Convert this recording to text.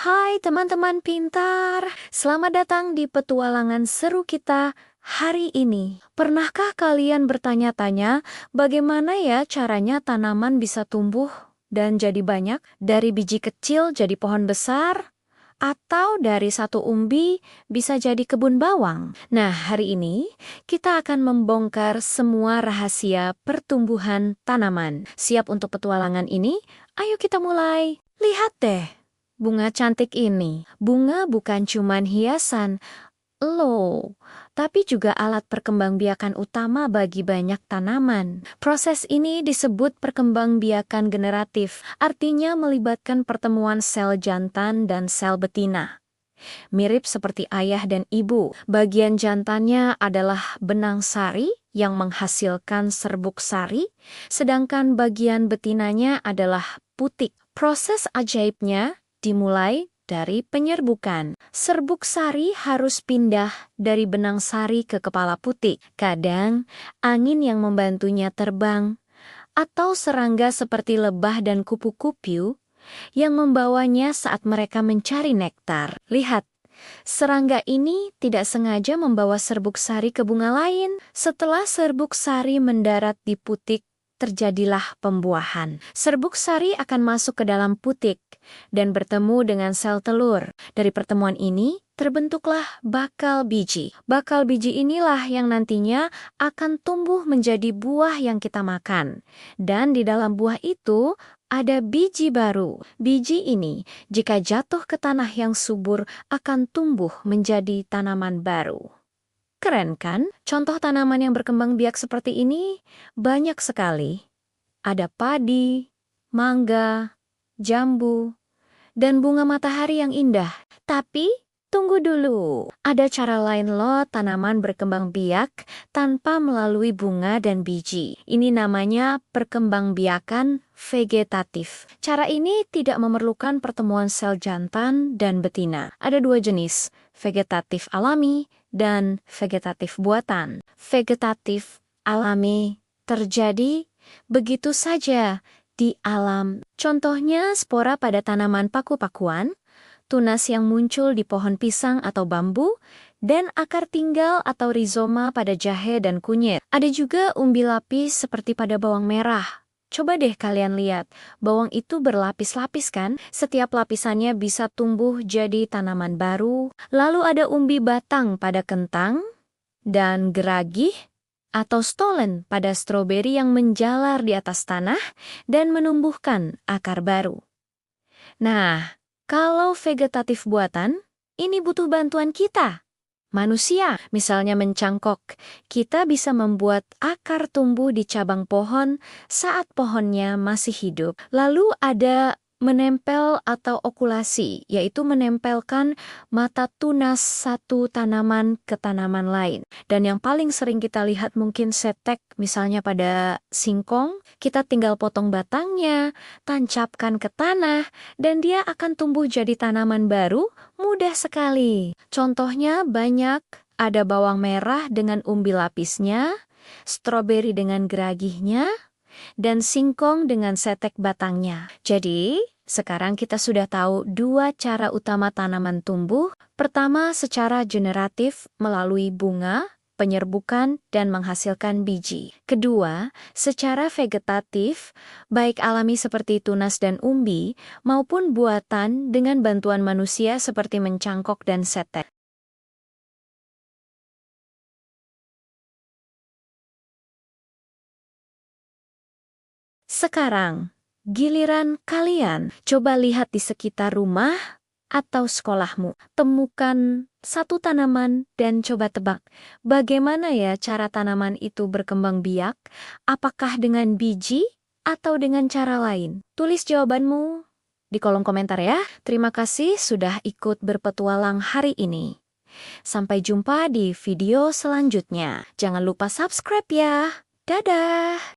Hai teman-teman pintar, selamat datang di petualangan seru kita hari ini. Pernahkah kalian bertanya-tanya bagaimana ya caranya tanaman bisa tumbuh dan jadi banyak? Dari biji kecil jadi pohon besar? Atau dari satu umbi bisa jadi kebun bawang? Nah, hari ini kita akan membongkar semua rahasia pertumbuhan tanaman. Siap untuk petualangan ini? Ayo kita mulai. Lihat deh. Bunga cantik ini, bunga bukan cuman hiasan, loh, tapi juga alat perkembangbiakan utama bagi banyak tanaman. Proses ini disebut perkembangbiakan generatif, artinya melibatkan pertemuan sel jantan dan sel betina. Mirip seperti ayah dan ibu, bagian jantannya adalah benang sari yang menghasilkan serbuk sari, sedangkan bagian betinanya adalah putik. Proses ajaibnya dimulai dari penyerbukan. Serbuk sari harus pindah dari benang sari ke kepala putik. Kadang, angin yang membantunya terbang, atau serangga seperti lebah dan kupu-kupu yang membawanya saat mereka mencari nektar. Lihat, serangga ini tidak sengaja membawa serbuk sari ke bunga lain. Setelah serbuk sari mendarat di putik, terjadilah pembuahan. Serbuk sari akan masuk ke dalam putik dan bertemu dengan sel telur. Dari pertemuan ini, terbentuklah bakal biji. Bakal biji inilah yang nantinya akan tumbuh menjadi buah yang kita makan. Dan di dalam buah itu, ada biji baru. Biji ini, jika jatuh ke tanah yang subur, akan tumbuh menjadi tanaman baru. Keren kan? Contoh tanaman yang berkembang biak seperti ini banyak sekali. Ada padi, mangga, jambu, dan bunga matahari yang indah. Tapi, tunggu dulu. Ada cara lain loh tanaman berkembang biak tanpa melalui bunga dan biji. Ini namanya perkembangbiakan vegetatif. Cara ini tidak memerlukan pertemuan sel jantan dan betina. Ada dua jenis, vegetatif alami dan vegetatif buatan. Vegetatif alami terjadi begitu saja di alam. Contohnya spora pada tanaman paku-pakuan, tunas yang muncul di pohon pisang atau bambu, dan akar tinggal atau rizoma pada jahe dan kunyit. Ada juga umbi lapis seperti pada bawang merah. Coba deh kalian lihat, bawang itu berlapis-lapis kan? Setiap lapisannya bisa tumbuh jadi tanaman baru. Lalu ada umbi batang pada kentang, dan geragih atau stolon pada stroberi yang menjalar di atas tanah dan menumbuhkan akar baru. Nah, kalau vegetatif buatan, ini butuh bantuan kita. Manusia, misalnya mencangkok, kita bisa membuat akar tumbuh di cabang pohon saat pohonnya masih hidup. Lalu ada menempel atau okulasi, yaitu menempelkan mata tunas satu tanaman ke tanaman lain. Dan yang paling sering kita lihat mungkin setek, misalnya pada singkong, kita tinggal potong batangnya, tancapkan ke tanah, dan dia akan tumbuh jadi tanaman baru, mudah sekali. Contohnya banyak, ada bawang merah dengan umbi lapisnya, stroberi dengan geragihnya, dan singkong dengan setek batangnya. Jadi, sekarang kita sudah tahu dua cara utama tanaman tumbuh. Pertama, secara generatif melalui bunga, penyerbukan, dan menghasilkan biji. Kedua, secara vegetatif, baik alami seperti tunas dan umbi, maupun buatan dengan bantuan manusia seperti mencangkok dan setek. Sekarang, giliran kalian. Coba lihat di sekitar rumah atau sekolahmu. Temukan satu tanaman dan coba tebak. Bagaimana ya cara tanaman itu berkembang biak? Apakah dengan biji atau dengan cara lain? Tulis jawabanmu di kolom komentar ya. Terima kasih sudah ikut berpetualang hari ini. Sampai jumpa di video selanjutnya. Jangan lupa subscribe ya. Dadah!